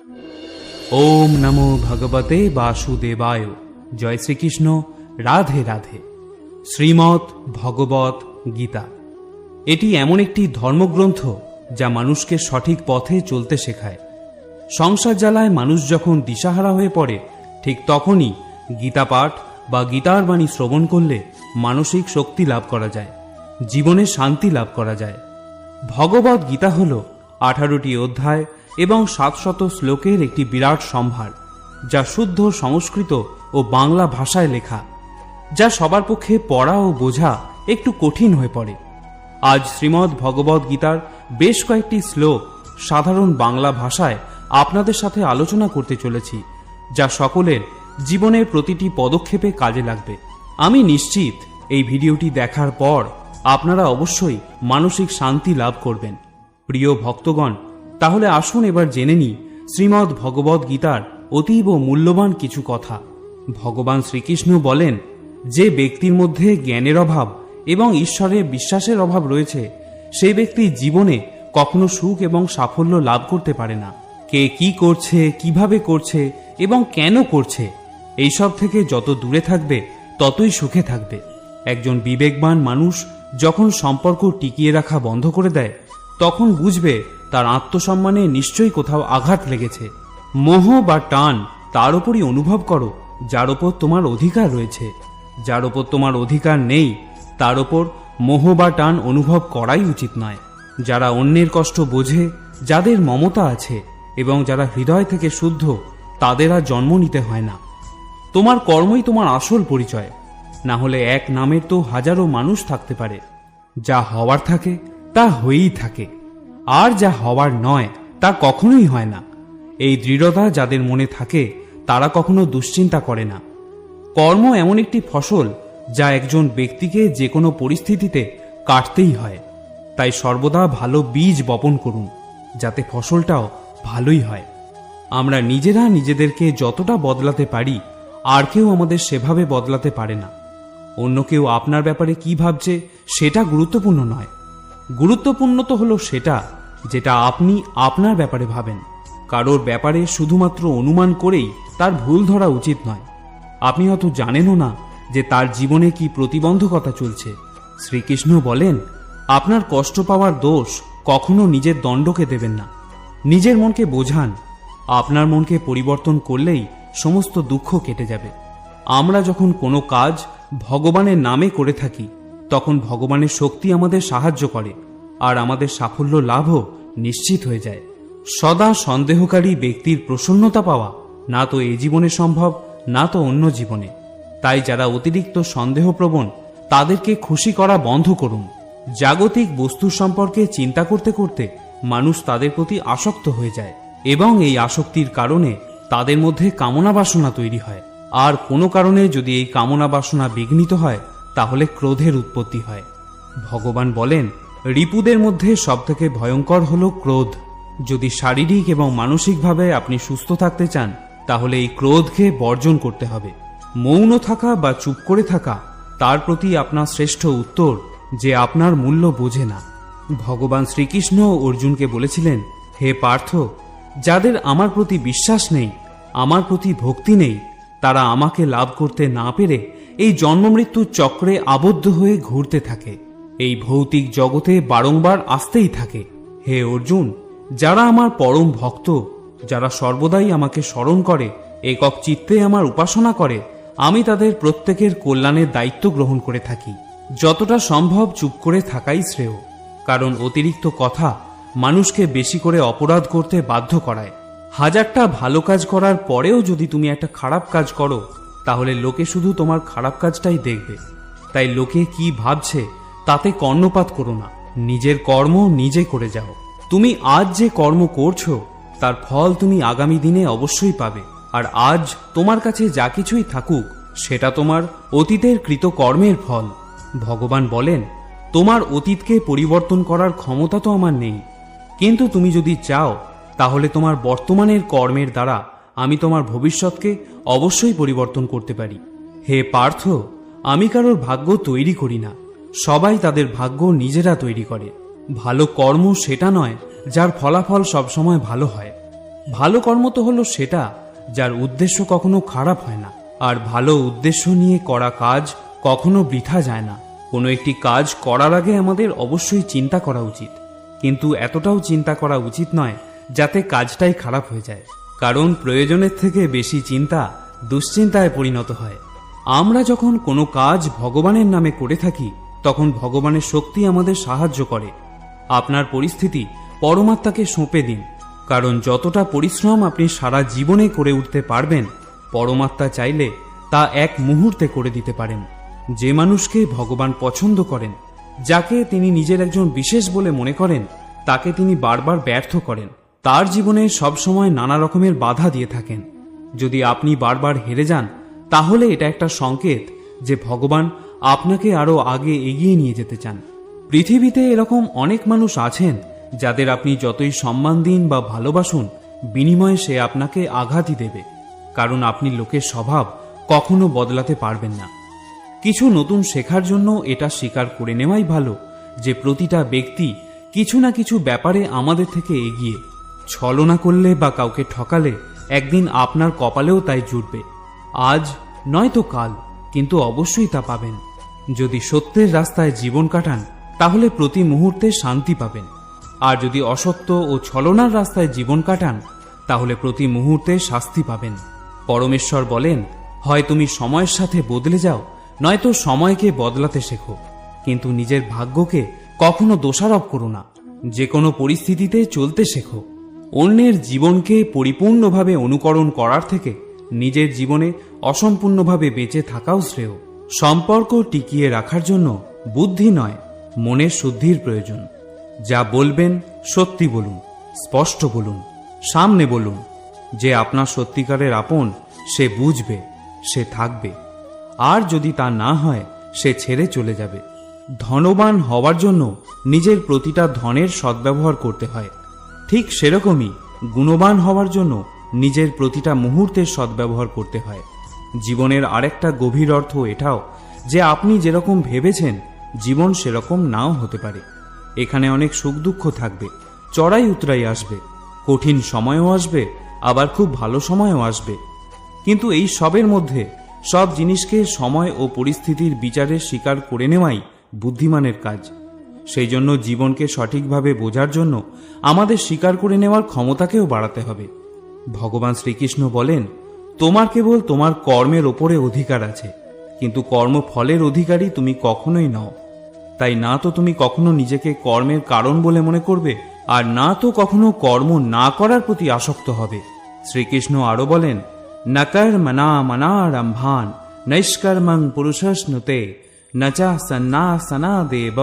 ওম নমো ভগবতে বাসুদেবায়। জয় শ্রীকৃষ্ণ। রাধে রাধে। শ্রীমদ্ ভগবত গীতা এটি এমন একটি ধর্মগ্রন্থ যা মানুষকে সঠিক পথে চলতে শেখায়। সংসার জ্বালায় মানুষ যখন দিশাহারা হয়ে পড়ে, ঠিক তখনই গীতা পাঠ বা গীতার বাণী শ্রবণ করলে মানসিক শক্তি লাভ করা যায়, জীবনে শান্তি লাভ করা যায়। ভগবত গীতা হল 18টি অধ্যায় এবং 700 শ্লোকের একটি বিরাট সম্ভার, যা শুদ্ধ সংস্কৃত ও বাংলা ভাষায় লেখা, যা সবার পক্ষে পড়া ও বোঝা একটু কঠিন হয়ে পড়ে। আজ শ্রীমদ্ ভগবত গীতার বেশ কয়েকটি শ্লোক সাধারণ বাংলা ভাষায় আপনাদের সাথে আলোচনা করতে চলেছি, যা সকলের জীবনের প্রতিটি পদক্ষেপে কাজে লাগবে। আমি নিশ্চিত এই ভিডিওটি দেখার পর আপনারা অবশ্যই মানসিক শান্তি লাভ করবেন। প্রিয় ভক্তগণ, তাহলে আসুন এবার জেনে নিই শ্রীমদ্ ভগবত গীতার অতীব মূল্যবান কিছু কথা। ভগবান শ্রীকৃষ্ণ বলেন, যে ব্যক্তির মধ্যে জ্ঞানের অভাব এবং ঈশ্বরের বিশ্বাসের অভাব রয়েছে, সেই ব্যক্তি জীবনে কখনো সুখ এবং সাফল্য লাভ করতে পারে না। কে কি করছে, কিভাবে করছে এবং কেন করছে, এইসব থেকে যত দূরে থাকবে ততই সুখে থাকবে। একজন বিবেকবান মানুষ যখন সম্পর্ক টিকিয়ে রাখা বন্ধ করে দেয়, তখন বুঝবে তার আত্মসম্মানে নিশ্চয়ই কোথাও আঘাত লেগেছে। মোহ বা টান তার ওপরই অনুভব করো যার ওপর তোমার অধিকার রয়েছে। যার ওপর তোমার অধিকার নেই, তার ওপর মোহ বা টান অনুভব করাই উচিত নয়। যারা অন্যের কষ্ট বোঝে, যাদের মমতা আছে এবং যারা হৃদয় থেকে শুদ্ধ, তাদের আর জন্ম নিতে হয় না। তোমার কর্মই তোমার আসল পরিচয়। না হলে এক নামের তো হাজারো মানুষ থাকতে পারে। যা হওয়ার থাকে তা হয়েই থাকে, আর যা হওয়ার নয় তা কখনোই হয় না। এই দৃঢ়তা যাদের মনে থাকে, তারা কখনো দুশ্চিন্তা করে না। কর্ম এমন একটি ফসল যা একজন ব্যক্তিকে যে কোনো পরিস্থিতিতে কাটতেই হয়। তাই সর্বদা ভালো বীজ বপন করুন, যাতে ফসলটাও ভালোই হয়। আমরা নিজেরা নিজেদেরকে যতটা বদলাতে পারি, আর কেউ আমাদের সেভাবে বদলাতে পারে না। অন্য কেউ আপনার ব্যাপারে কি ভাবছে সেটা গুরুত্বপূর্ণ নয়। গুরুত্বপূর্ণ তো হলো সেটা যেটা আপনি আপনার ব্যাপারে ভাবেন। কারোর ব্যাপারে শুধুমাত্র অনুমান করেই তার ভুল ধরা উচিত নয়। আপনি হয়তো জানেনও না যে তার জীবনে কি প্রতিবন্ধকতা চলছে। শ্রীকৃষ্ণ বলেন, আপনার কষ্ট পাওয়ার দোষ কখনো নিজের দণ্ডকে দেবেন না। নিজের মনকে বোঝান। আপনার মনকে পরিবর্তন করলেই সমস্ত দুঃখ কেটে যাবে। আমরা যখন কোনো কাজ ভগবানের নামে করে থাকি, তখন ভগবানের শক্তি আমাদের সাহায্য করে, আর আমাদের সাফল্য লাভও নিশ্চিত হয়ে যায়। সদা সন্দেহকারী ব্যক্তির প্রসন্নতা পাওয়া না তো এই জীবনে সম্ভব, না তো অন্য জীবনে। তাই যারা অতিরিক্ত সন্দেহপ্রবণ, তাদেরকে খুশি করা বন্ধ করুন। জাগতিক বস্তু সম্পর্কে চিন্তা করতে করতে মানুষ তাদের প্রতি আসক্ত হয়ে যায়, এবং এই আসক্তির কারণে তাদের মধ্যে কামনা বাসনা তৈরি হয়। আর কোনো কারণে যদি এই কামনা বাসনা বিঘ্নিত হয়, তাহলে ক্রোধের উৎপত্তি হয়। ভগবান বলেন, রিপুদের মধ্যে সবথেকে ভয়ঙ্কর হল ক্রোধ। যদি শারীরিক এবং মানসিকভাবে আপনি সুস্থ থাকতে চান, তাহলে এই ক্রোধকে বর্জন করতে হবে। মৌন থাকা বা চুপ করে থাকা তার প্রতি আপনার শ্রেষ্ঠ উত্তর যে আপনার মূল্য বোঝে না। ভগবান শ্রীকৃষ্ণ অর্জুনকে বলেছিলেন, হে পার্থ, যাদের আমার প্রতি বিশ্বাস নেই, আমার প্রতি ভক্তি নেই, তারা আমাকে লাভ করতে না পেরে এই জন্মমৃত্যুর চক্রে আবদ্ধ হয়ে ঘুরতে থাকে। এই ভৌতিক জগতে বারংবার আসতেই থাকে। হে অর্জুন, যারা আমার পরম ভক্ত, যারা সর্বদাই আমাকে স্মরণ করে, একক চিত্তে আমার উপাসনা করে, আমি তাদের প্রত্যেকের কল্যাণের দায়িত্ব গ্রহণ করে থাকি। যতটা সম্ভব চুপ করে থাকাই শ্রেয়, কারণ অতিরিক্ত কথা মানুষকে বেশি করে অপরাধ করতে বাধ্য করায়। হাজারটা ভালো কাজ করার পরেও যদি তুমি একটা খারাপ কাজ করো, তাহলে লোকে শুধু তোমার খারাপ কাজটাই দেখবে। তাই লোকে কি ভাবছে তাতে কর্ণপাত করো না। নিজের কর্ম নিজে করে যাও। তুমি আজ যে কর্ম করছো, তার ফল তুমি আগামী দিনে অবশ্যই পাবে। আর আজ তোমার কাছে যা কিছুই থাকুক, সেটা তোমার অতীতের কৃত কর্মের ফল। ভগবান বলেন, তোমার অতীতকে পরিবর্তন করার ক্ষমতা তো আমার নেই, কিন্তু তুমি যদি চাও, তাহলে তোমার বর্তমানের কর্মের দ্বারা আমি তোমার ভবিষ্যৎকে অবশ্যই পরিবর্তন করতে পারি। হে পার্থ, আমি কারোর ভাগ্য তৈরি করি না, সবাই তাদের ভাগ্য নিজেরা তৈরি করে। ভালো কর্ম সেটা নয় যার ফলাফল সবসময় ভালো হয়। ভালো কর্ম তো হলো সেটা যার উদ্দেশ্য কখনো খারাপ হয় না, আর ভালো উদ্দেশ্য নিয়ে করা কাজ কখনো বৃথা যায় না। কোনো একটি কাজ করার আগে আমাদের অবশ্যই চিন্তা করা উচিত, কিন্তু এতটাও চিন্তা করা উচিত নয় যাতে কাজটাই খারাপ হয়ে যায়, কারণ প্রয়োজনের থেকে বেশি চিন্তা দুশ্চিন্তায় পরিণত হয়। আমরা যখন কোনো কাজ ভগবানের নামে করে থাকি তখন ভগবানের শক্তি আমাদের সাহায্য করে। আপনার পরিস্থিতি পরমাত্মাকে সঁপে দিন, কারণ যতটা পরিশ্রম আপনি সারা জীবনে করে উঠতে পারবেন, পরমাত্মা চাইলে তা এক মুহূর্তে করে দিতে পারেন। যে মানুষকে ভগবান পছন্দ করেন, যাকে তিনি নিজের একজন বিশেষ বলে মনে করেন, তাকে তিনি বারবার ব্যর্থ করেন, তার জীবনে সবসময় নানা রকমের বাধা দিয়ে থাকেন। যদি আপনি বারবার হেরে যান তাহলে এটা একটা সংকেত যে ভগবান আপনাকে আরো আগে এগিয়ে নিয়ে যেতে চান। পৃথিবীতে এরকম অনেক মানুষ আছেন যাদের আপনি যতই সম্মান দিন বা ভালোবাসুন, বিনিময়ে সে আপনাকে আঘাতই দেবে, কারণ আপনি লোকের স্বভাব কখনো বদলাতে পারবেন না। কিছু নতুন শেখার জন্য এটা স্বীকার করে নেওয়াই ভালো যে প্রতিটা ব্যক্তি কিছু না কিছু ব্যাপারে আমাদের থেকে এগিয়ে। ছলনা করলে বা কাউকে ঠকালে একদিন আপনার কপালেও তাই জুটবে, আজ নয়তো কাল, কিন্তু অবশ্যই তা পাবেন। যদি সত্যের রাস্তায় জীবন কাটান তাহলে প্রতি মুহূর্তে শান্তি পাবেন, আর যদি অসত্য ও ছলনার রাস্তায় জীবন কাটান তাহলে প্রতি মুহূর্তে শাস্তি পাবেন। পরমেশ্বর বলেন, হয় তুমি সময়ের সাথে বদলে যাও, নয়তো সময়কে বদলাতে শেখো, কিন্তু নিজের ভাগ্যকে কখনো দোষারোপ করো না। যে কোনো পরিস্থিতিতে চলতে শেখো। অন্যের জীবনকে পরিপূর্ণভাবে অনুকরণ করার থেকে নিজের জীবনে অসম্পূর্ণভাবে বেঁচে থাকাও শ্রেয়। সম্পর্ক টিকিয়ে রাখার জন্য বুদ্ধি নয়, মনের শুদ্ধির প্রয়োজন। যা বলবেন সত্যি বলুন, স্পষ্ট বলুন, সামনে বলুন। যে আপনার সত্যিকারের আপন সে বুঝবে, সে থাকবে, আর যদি তা না হয় সে ছেড়ে চলে যাবে। ধনবান হওয়ার জন্য নিজের প্রতিটা ধনের সদ্ব্যবহার করতে হয়, ঠিক সেরকমই গুণবান হওয়ার জন্য নিজের প্রতিটা মুহূর্তের সদ্ব্যবহার করতে হয়। জীবনের আরেকটা গভীর অর্থ এটাও যে আপনি যেরকম ভেবেছেন জীবন সেরকম নাও হতে পারে। এখানে অনেক সুখ দুঃখ থাকবে, চড়াই উতরাই আসবে, কঠিন সময়ও আসবে, আবার খুব ভালো সময়ও আসবে। কিন্তু এই সবের মধ্যে সব জিনিসকে সময় ও পরিস্থিতির বিচারে স্বীকার করে নেওয়াই বুদ্ধিমানের কাজ। সেই জন্য জীবনকে সঠিকভাবে বোঝার জন্য আমাদের স্বীকার করে নেওয়ার ক্ষমতাকেও বাড়াতে হবে। ভগবান শ্রীকৃষ্ণ বলেন, তোমার কেবল তোমার কর্মের ওপরে অধিকার আছে, কিন্তু কর্মফলের অধিকারী তুমি কখনোই নও। তাই না তো তুমি কখনো নিজেকে কর্মের কারণ বলে মনে করবে, আর না তো কখনো কর্ম না করার প্রতি আসক্ত হবে। শ্রীকৃষ্ণ আরো বলেন, নকর মনা মনারম্ভান নৈষ্কর্মং পুরুষস্নুতে নচা সন্ন্যাসনা দেব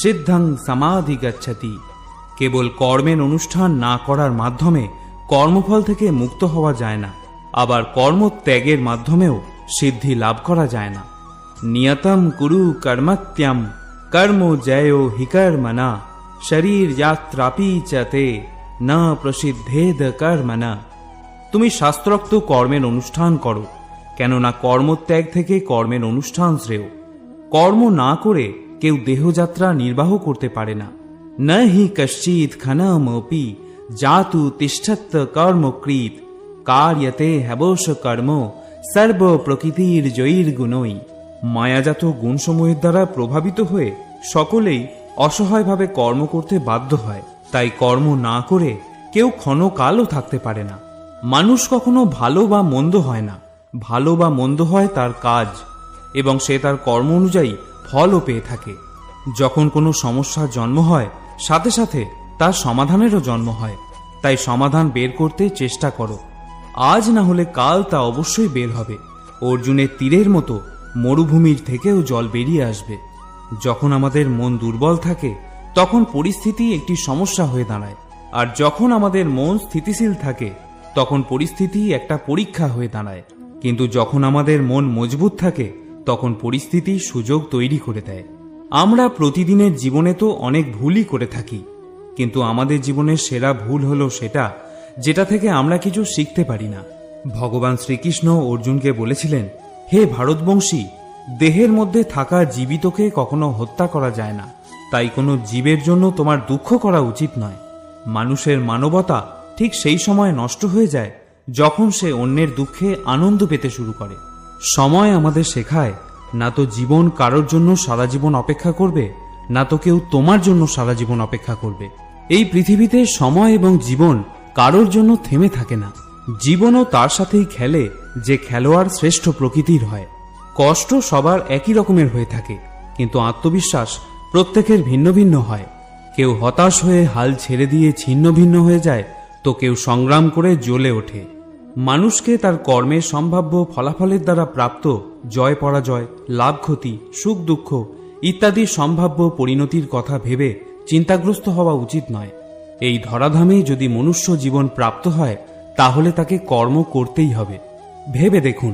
সিদ্ধং সমাধি গচ্ছতি। কেবল কর্মের অনুষ্ঠান না করার মাধ্যমে কর্মফল থেকে মুক্ত হওয়া যায় না, আবার কর্মত্যাগের মাধ্যমেও সিদ্ধি লাভ করা যায় না। নিয়তম কুরু কর্মত্যম কর্ম জয় হিকর্মনা শরীর যাত্রাপি চতে না প্রসিদ্ধেদ কর্মনা। তুমি শাস্ত্রোক্ত কর্মের অনুষ্ঠান করো, কেননা কর্মত্যাগ থেকে কর্মের অনুষ্ঠান শ্রেয়। কর্ম না করে কেউ দেহযাত্রা নির্বাহ করতে পারে না। ন হি কশ্চিৎ ক্ষণমপি জাতু তিষ্ঠত কর্মকৃত কার্যতে হ্যবশ কর্ম সর্ব প্রকৃতির জয়ীর গুণই। মায়াজাত গুণসমূহের দ্বারা প্রভাবিত হয়ে সকলেই অসহায়ভাবে কর্ম করতে বাধ্য হয়। তাই কর্ম না করে কেউ ক্ষণকালও থাকতে পারে না। মানুষ কখনো ভালো বা মন্দ হয় না, ভালো বা মন্দ হয় তার কাজ, এবং সে তার কর্ম অনুযায়ী ফলও পেয়ে থাকে। যখন কোনো সমস্যার জন্ম হয় সাথে সাথে তার সমাধানেরও জন্ম হয়। তাই সমাধান বের করতে চেষ্টা করো, আজ না হলে কাল তা অবশ্যই বের হবে। অর্জুনের তীরের মতো মরুভূমির থেকেও জল বেরিয়ে আসবে। যখন আমাদের মন দুর্বল থাকে তখন পরিস্থিতি একটি সমস্যা হয়ে দাঁড়ায়, আর যখন আমাদের মন স্থিতিশীল থাকে তখন পরিস্থিতি একটা পরীক্ষা হয়ে দাঁড়ায়। কিন্তু যখন আমাদের মন মজবুত থাকে তখন পরিস্থিতি সুযোগ তৈরি করে দেয়। আমরা প্রতিদিনের জীবনে তো অনেক ভুলই করে থাকি, কিন্তু আমাদের জীবনের সেরা ভুল হলো সেটা যেটা থেকে আমরা কিছু শিখতে পারি না। ভগবান শ্রীকৃষ্ণ অর্জুনকে বলেছিলেন, হে ভারতবংশী, দেহের মধ্যে থাকা জীবিতকে কখনো হত্যা করা যায় না, তাই কোনো জীবের জন্য তোমার দুঃখ করা উচিত নয়। মানুষের মানবতা ঠিক সেই সময় নষ্ট হয়ে যায় যখন সে অন্যের দুঃখে আনন্দ পেতে শুরু করে। সময় আমাদের শেখায়, না তো জীবন কারোর জন্য সারা জীবন অপেক্ষা করবে, না তো কেউ তোমার জন্য সারা জীবন অপেক্ষা করবে। এই পৃথিবীতে সময় এবং জীবন কারোর জন্য থেমে থাকে না। জীবনও তার সাথেই খেলে যে খেলোয়াড় শ্রেষ্ঠ প্রকৃতির হয়। কষ্ট সবার একই রকমের হয়ে থাকে, কিন্তু আত্মবিশ্বাস প্রত্যেকের ভিন্ন ভিন্ন হয়। কেউ হতাশ হয়ে হাল ছেড়ে দিয়ে ছিন্ন ভিন্ন হয়ে যায়, তো কেউ সংগ্রাম করে জ্বলে ওঠে। মানুষকে তার কর্মের সম্ভাব্য ফলাফলের দ্বারা প্রাপ্ত জয় পরাজয়, লাভ ক্ষতি, সুখ দুঃখ ইত্যাদি সম্ভাব্য পরিণতির কথা ভেবে চিন্তাগ্রস্ত হওয়া উচিত নয়। এই ধরাধামে যদি মনুষ্য জীবন প্রাপ্ত হয়, তাহলে তাকে কর্ম করতেই হবে। ভেবে দেখুন,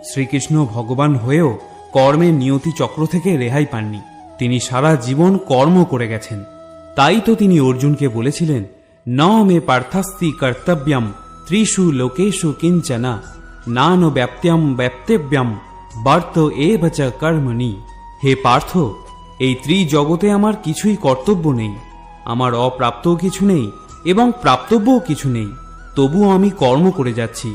শ্রীকৃষ্ণ ভগবান হয়েও কর্মের নিয়তি চক্র থেকে রেহাই পাননি। তিনি সারা জীবন কর্ম করে গেছেন। তাই তো তিনি অর্জুনকে বলেছিলেন, ন মে পার্থাস্তি কর্তব্যম ত্রিষু লোকেষু কিঞ্চনা নান ব্যাপ্ত্যম ব্যাপ্তেব্যম বার্ত এব চ কর্মণি। হে পার্থ, এই ত্রিজগতে আমার কিছুই কর্তব্য নেই, আমার অপ্রাপ্তও কিছু নেই এবং প্রাপ্তব্যও কিছু নেই, তবুও আমি কর্ম করে যাচ্ছি।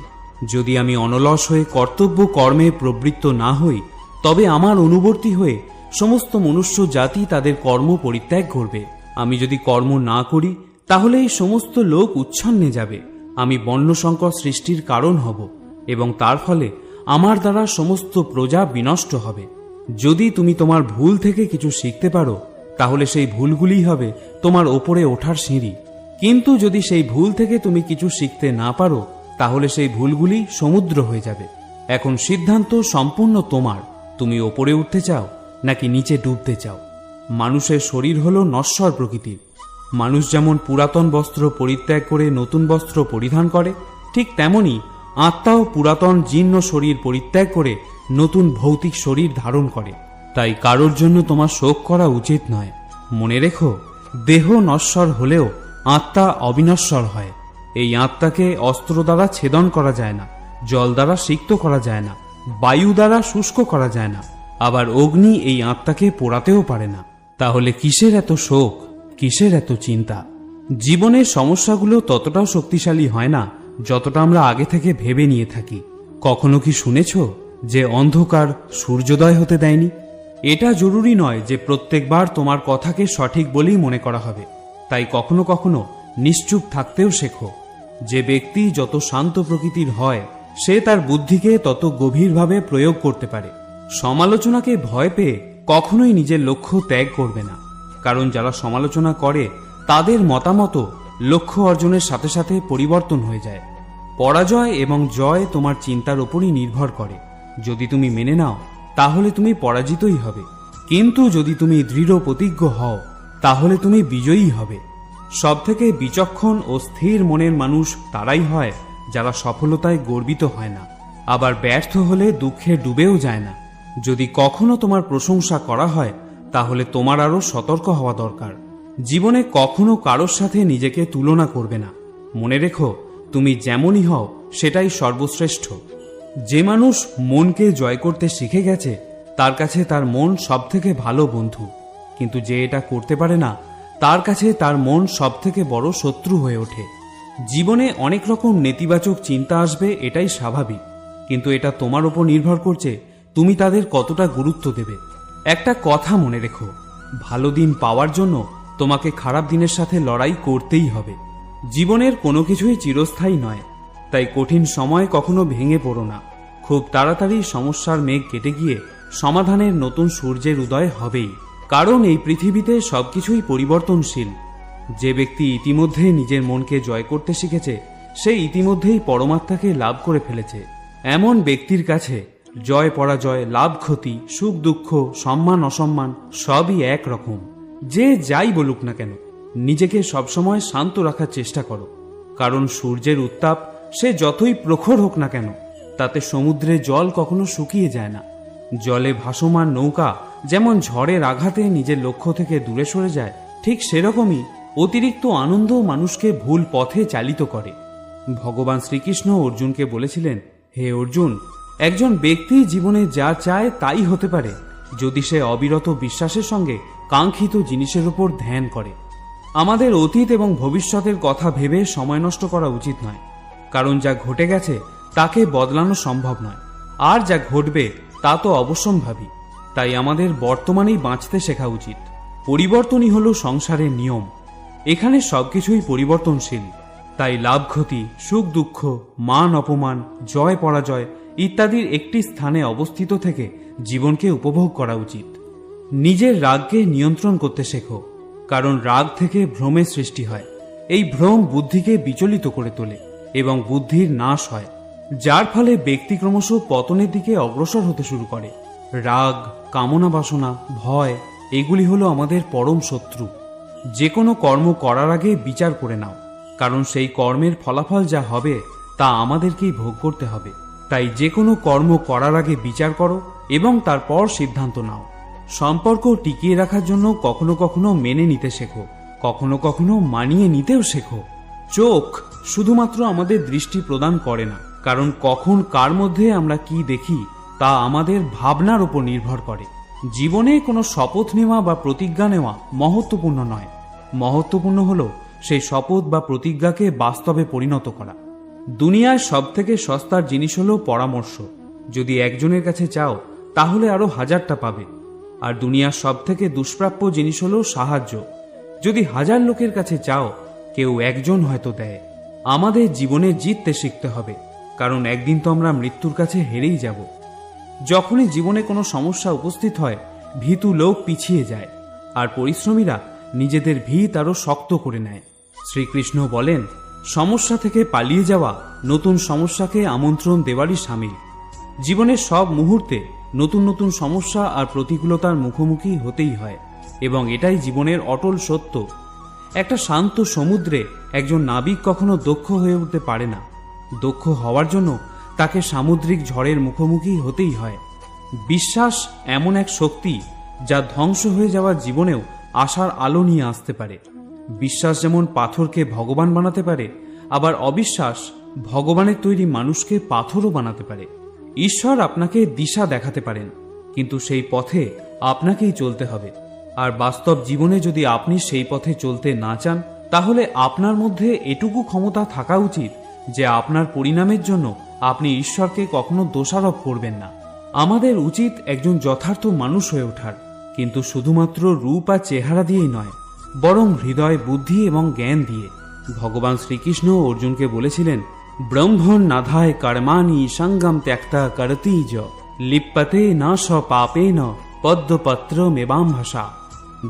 যদি আমি অনলস হয়ে কর্তব্য কর্মে প্রবৃত্ত না হই, তবে আমার অনুবর্তী হয়ে সমস্ত মনুষ্য জাতি তাদের কর্ম পরিত্যাগ করবে। আমি যদি কর্ম না করি, তাহলে এই সমস্ত লোক উচ্ছন্নে যাবে। আমি বর্ণসংকর সৃষ্টির কারণ হব এবং তার ফলে আমার দ্বারা সমস্ত প্রজা বিনষ্ট হবে। যদি তুমি তোমার ভুল থেকে কিছু শিখতে পারো, তাহলে সেই ভুলগুলিই হবে তোমার ওপরে ওঠার সিঁড়ি। কিন্তু যদি সেই ভুল থেকে তুমি কিছু শিখতে না পারো, তাহলে সেই ভুলগুলি সমুদ্র হয়ে যাবে। এখন সিদ্ধান্ত সম্পূর্ণ তোমার। তুমি ওপরে উঠতে চাও নাকি নিচে ডুবতে চাও? মানুষের শরীর হল নশ্বর প্রকৃতির। মানুষ যেমন পুরাতন বস্ত্র পরিত্যাগ করে নতুন বস্ত্র পরিধান করে, ঠিক তেমনি আত্মাও পুরাতন জীর্ণ শরীর পরিত্যাগ করে নতুন ভৌতিক শরীর ধারণ করে। তাই কারোর জন্য তোমার শোক করা উচিত নয়। মনে রেখো, দেহ নশ্বর হলেও আত্মা অবিনশ্বর হয়। এই আত্মাকে অস্ত্র দ্বারা ছেদন করা যায় না, জল দ্বারা সিক্ত করা যায় না, বায়ু দ্বারা শুষ্ক করা যায় না, আবার অগ্নি এই আত্মাকে পোড়াতেও পারে না। তাহলে কিসের এত শোক, কিসের এত চিন্তা? জীবনের সমস্যাগুলো ততটাও শক্তিশালী হয় না যতটা আমরা আগে থেকে ভেবে নিয়ে থাকি। কখনো কি শুনেছ যে অন্ধকার সূর্যোদয় হতে দেয়নি? এটা জরুরি নয় যে প্রত্যেকবার তোমার কথাকে সঠিক বলেই মনে করা হবে। তাই কখনো কখনো নিশ্চুপ থাকতেও শেখো। যে ব্যক্তি যত শান্ত প্রকৃতির হয়, সে তার বুদ্ধিকে তত গভীরভাবে প্রয়োগ করতে পারে। সমালোচনাকে ভয় পেয়ে কখনোই নিজের লক্ষ্য ত্যাগ করবে না, কারণ যারা সমালোচনা করে তাদের মতামত লক্ষ্য অর্জনের সাথে সাথে পরিবর্তন হয়ে যায়। পরাজয় এবং জয় তোমার চিন্তার উপরই নির্ভর করে। যদি তুমি মেনে নাও, তাহলে তুমি পরাজিতই হবে, কিন্তু যদি তুমি দৃঢ় প্রতিজ্ঞ হও, তাহলে তুমি বিজয়ী হবে। সবথেকে বিচক্ষণ ও স্থির মনের মানুষ তারাই হয় যারা সফলতায় গর্বিত হয় না, আবার ব্যর্থ হলে দুঃখে ডুবেও যায় না। যদি কখনো তোমার প্রশংসা করা হয়, তাহলে তোমার আরও সতর্ক হওয়া দরকার। জীবনে কখনো কারোর সাথে নিজেকে তুলনা করবে না। মনে রেখো, তুমি যেমনই হও সেটাই সর্বশ্রেষ্ঠ। যে মানুষ মনকে জয় করতে শিখে গেছে, তার কাছে তার মন সবথেকে ভালো বন্ধু। কিন্তু যে এটা করতে পারে না, তার কাছে তার মন সবথেকে বড় শত্রু হয়ে ওঠে। জীবনে অনেক রকম নেতিবাচক চিন্তা আসবে, এটাই স্বাভাবিক, কিন্তু এটা তোমার উপর নির্ভর করছে তুমি তাদের কতটা গুরুত্ব দেবে। একটা কথা মনে রেখো, ভালো দিন পাওয়ার জন্য তোমাকে খারাপ দিনের সাথে লড়াই করতেই হবে। জীবনের কোনো কিছুই চিরস্থায়ী নয়, তাই কঠিন সময় কখনো ভেঙে পড়ো না। খুব তাড়াতাড়ি সমস্যার মেঘ কেটে গিয়ে সমাধানের নতুন সূর্যের উদয় হবেই, কারণ এই পৃথিবীতে সবকিছুই পরিবর্তনশীল। যে ব্যক্তি ইতিমধ্যে নিজের মনকে জয় করতে শিখেছে, সে ইতিমধ্যেই পরমাত্মাকে লাভ করে ফেলেছে। এমন ব্যক্তির কাছে জয় পরাজয়, লাভ ক্ষতি, সুখ দুঃখ, সম্মান অসম্মান সবই এক রকম। যে যাই বলুক না কেন, নিজেকে সবসময় শান্ত রাখার চেষ্টা করো, কারণ সূর্যের উত্তাপ সে যতই প্রখর হোক না কেন, তাতে সমুদ্রে জল কখনো শুকিয়ে যায় না। জলে ভাসমান নৌকা যেমন ঝড়ের আঘাতে নিজের লক্ষ্য থেকে দূরে সরে যায়, ঠিক সেরকমই অতিরিক্ত আনন্দ মানুষকে ভুল পথে চালিত করে। ভগবান শ্রীকৃষ্ণ অর্জুনকে বলেছিলেন, হে অর্জুন, একজন ব্যক্তি জীবনে যা চায় তাই হতে পারে যদি সে অবিরত বিশ্বাসের সঙ্গে কাঙ্ক্ষিত জিনিসের উপর ধ্যান করে। আমাদের অতীত এবং ভবিষ্যতের কথা ভেবে সময় নষ্ট করা উচিত নয়, কারণ যা ঘটে গেছে তাকে বদলানো সম্ভব নয়, আর যা ঘটবে তা তো অবশ্যম্ভাবী। তাই আমাদের বর্তমানেই বাঁচতে শেখা উচিত। পরিবর্তনই হলো সংসারের নিয়ম। এখানে সবকিছুই পরিবর্তনশীল। তাই লাভ ক্ষতি, সুখ দুঃখ, মান অপমান, জয় পরাজয় ইত্যাদির একটি স্থানে অবস্থিত থেকে জীবনকে উপভোগ করা উচিত। নিজের রাগকে নিয়ন্ত্রণ করতে শেখো, কারণ রাগ থেকে ভ্রমের সৃষ্টি হয়। এই ভ্রম বুদ্ধিকে বিচলিত করে তোলে এবং বুদ্ধির নাশ হয়, যার ফলে ব্যক্তি ক্রমশ পতনের দিকে অগ্রসর হতে শুরু করে। রাগ, কামনা বাসনা, ভয় এগুলি হলো আমাদের পরম শত্রু। যে কোনো কর্ম করার আগে বিচার করে নাও, কারণ সেই কর্মের ফলাফল যা হবে তা আমাদেরকেই ভোগ করতে হবে। তাই যে কোনো কর্ম করার আগে বিচার করো এবং তারপর সিদ্ধান্ত নাও। সম্পর্ক টিকিয়ে রাখার জন্য কখনো কখনো মেনে নিতে শেখো, কখনো কখনো মানিয়ে নিতেও শেখো। চোখ শুধুমাত্র আমাদের দৃষ্টি প্রদান করে না, কারণ কখন কার মধ্যে আমরা কি দেখি তা আমাদের ভাবনার উপর নির্ভর করে। জীবনে কোনো শপথ নেওয়া বা প্রতিজ্ঞা নেওয়া মহত্বপূর্ণ নয়, মহত্বপূর্ণ হলো সেই শপথ বা প্রতিজ্ঞাকে বাস্তবে পরিণত করা। দুনিয়ার সবথেকে সস্তার জিনিস হলো পরামর্শ। যদি একজনের কাছে চাও তাহলে আরো 1000টা পাবে। আর দুনিয়ার সবথেকে দুষ্প্রাপ্য জিনিস হলো সাহায্য। যদি 1000 লোকের কাছে চাও, কেউ একজন হয়তো দেয়। আমাদের জীবনে জিততে শিখতে হবে, কারণ একদিন তো আমরা মৃত্যুর কাছে হেরেই যাব। যখনই জীবনে কোনো সমস্যা উপস্থিত হয়, ভীতু লোক পিছিয়ে যায়, আর পরিশ্রমীরা নিজেদের ভিত আরো শক্ত করে নেয়। শ্রীকৃষ্ণ বলেন, সমস্যা থেকে পালিয়ে যাওয়া নতুন সমস্যাকে আমন্ত্রণ দেওয়ারই শামিল। জীবনের সব মুহূর্তে নতুন নতুন সমস্যা আর প্রতিকূলতার মুখোমুখি হতেই হয়, এবং এটাই জীবনের অটল সত্য। একটা শান্ত সমুদ্রে একজন নাবিক কখনো দক্ষ হয়ে উঠতে পারে না। দক্ষ হওয়ার জন্য তাকে সামুদ্রিক ঝড়ের মুখোমুখি হতেই হয়। বিশ্বাস এমন এক শক্তি যা ধ্বংস হয়ে যাওয়া জীবনেও আশার আলো নিয়ে আসতে পারে। বিশ্বাস যেমন পাথরকে ভগবান বানাতে পারে, আবার অবিশ্বাস ভগবানের তৈরি মানুষকে পাথরও বানাতে পারে। ঈশ্বর আপনাকে দিশা দেখাতে পারেন, কিন্তু সেই পথে আপনাকেই চলতে হবে। আর বাস্তব জীবনে যদি আপনি সেই পথে চলতে না চান, তাহলে আপনার মধ্যে এটুকু ক্ষমতা থাকা উচিত যে আপনার পরিণামের জন্য আপনি ঈশ্বরকে কখনো দোষারোপ করবেন না। আমাদের উচিত একজন যথার্থ মানুষ হয়ে ওঠার, কিন্তু শুধুমাত্র রূপ আর চেহারা দিয়েই নয়, বরং হৃদয়, বুদ্ধি এবং জ্ঞান দিয়ে। ভগবান শ্রীকৃষ্ণ অর্জুনকে বলেছিলেন, ব্রহ্মণ নাধায় কর্মাণি সঙ্গম ত্যক্তা করতি য লিপ্যতে না স পাপেন পদ্মপত্র মেবাম ভাষা।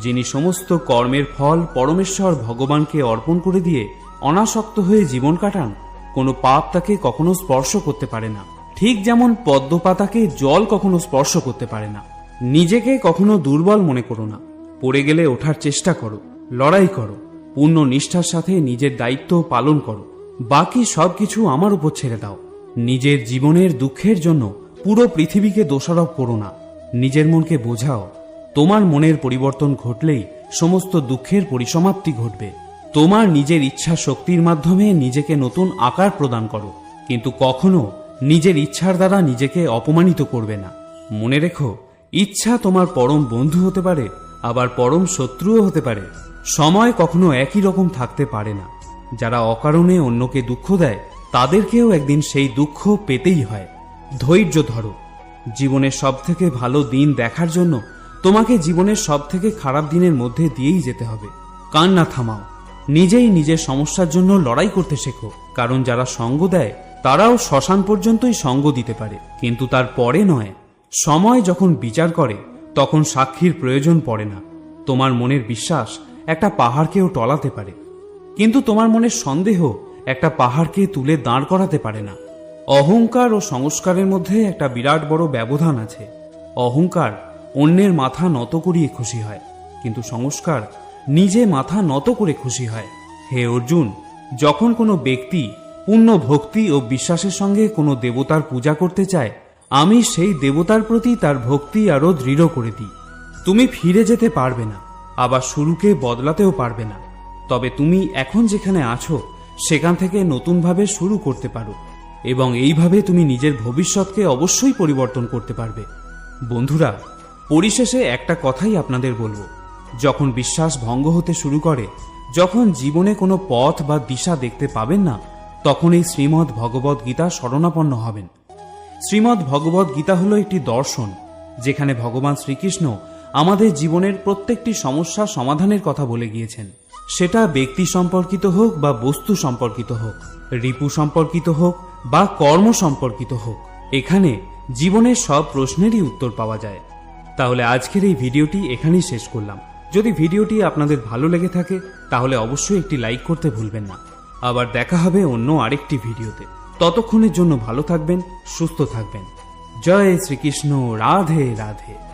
যিনি সমস্ত কর্মের ফল পরমেশ্বর ভগবানকে অর্পণ করে দিয়ে অনাসক্ত হয়ে জীবন কাটান, কোনো পাপ তাকে কখনো স্পর্শ করতে পারে না। ঠিক যেমন পদ্মপাতাকে জল কখনো স্পর্শ করতে পারে না। নিজেকে কখনো দুর্বল মনে করো না। পড়ে গেলে ওঠার চেষ্টা করো, লড়াই করো, পূর্ণ নিষ্ঠার সাথে নিজের দায়িত্ব পালন করো। বাকি সবকিছু আমার উপর ছেড়ে দাও। নিজের জীবনের দুঃখের জন্য পুরো পৃথিবীকে দোষারোপ করো না। নিজের মনকে বোঝাও, তোমার মনের পরিবর্তন ঘটলেই সমস্ত দুঃখের পরিসমাপ্তি ঘটবে। তোমার নিজের ইচ্ছা শক্তির মাধ্যমে নিজেকে নতুন আকার প্রদান করো, কিন্তু কখনো নিজের ইচ্ছার দ্বারা নিজেকে অপমানিত করবে না। মনে রেখো, ইচ্ছা তোমার পরম বন্ধু হতে পারে, আবার পরম শত্রুও হতে পারে। সময় কখনো একই রকম থাকতে পারে না। যারা অকারণে অন্যকে দুঃখ দেয়, তাদেরকেও একদিন সেই দুঃখ পেতেই হয়। ধৈর্য ধরো। জীবনের সবথেকে ভালো দিন দেখার জন্য তোমাকে জীবনের সবথেকে খারাপ দিনের মধ্যে দিয়েই যেতে হবে। কান্না থামাও। নিজেই নিজের সমস্যার জন্য লড়াই করতে শেখো, কারণ যারা সঙ্গ দেয় তারাও শ্মশান পর্যন্তই সঙ্গ দিতে পারে, কিন্তু তার পরে নয়। সময় যখন বিচার করে তখন সাক্ষীর প্রয়োজন পড়ে না। তোমার মনের বিশ্বাস একটা পাহাড়কেও টলাতে পারে, কিন্তু তোমার মনের সন্দেহ একটা পাহাড়কে তুলে দাঁড় করাতে পারে না। অহংকার ও সংস্কারের মধ্যে একটা বিরাট বড় ব্যবধান আছে। অহংকার অন্যের মাথা নত করিয়ে খুশি হয়, কিন্তু সংস্কার নিজে মাথা নত করে খুশি হয়। হে অর্জুন, যখন কোনো ব্যক্তি পূর্ণ ভক্তি ও বিশ্বাসের সঙ্গে কোনো দেবতার পূজা করতে চায়, আমি সেই দেবতার প্রতি তার ভক্তি আরো দৃঢ় করে দিই। তুমি ফিরে যেতে পারবে না, আবার শুরুকে বদলাতেও পারবে না, তবে তুমি এখন যেখানে আছো সেখান থেকে নতুনভাবে শুরু করতে পারো, এবং এইভাবে তুমি নিজের ভবিষ্যৎকে অবশ্যই পরিবর্তন করতে পারবে। বন্ধুরা, পরিশেষে একটা কথাই আপনাদের বলবো, যখন বিশ্বাস ভঙ্গ হতে শুরু করে, যখন জীবনে কোনো পথ বা দিশা দেখতে পাবেন না, তখন এই শ্রীমদ্ ভগবদ গীতা শরণাপন্ন হবেন। শ্রীমদ্ ভগবদ গীতা হলো একটি দর্শন, যেখানে ভগবান শ্রীকৃষ্ণ আমাদের জীবনের প্রত্যেকটি সমস্যা সমাধানের কথা বলে গিয়েছেন। সেটা ব্যক্তি সম্পর্কিত হোক বা বস্তু সম্পর্কিত হোক, রিপু সম্পর্কিত হোক বা কর্ম সম্পর্কিত হোক, এখানে জীবনের সব প্রশ্নেরই উত্তর পাওয়া যায়। তাহলে আজকের এই ভিডিওটি এখানেই শেষ করলাম। যদি ভিডিওটি আপনাদের ভালো লেগে থাকে তাহলে অবশ্যই একটি লাইক করতে ভুলবেন না। আবার দেখা হবে অন্য আরেকটি ভিডিওতে। ততক্ষণের জন্য ভালো থাকবেন, সুস্থ থাকবেন। জয় শ্রীকৃষ্ণ। রাধে রাধে।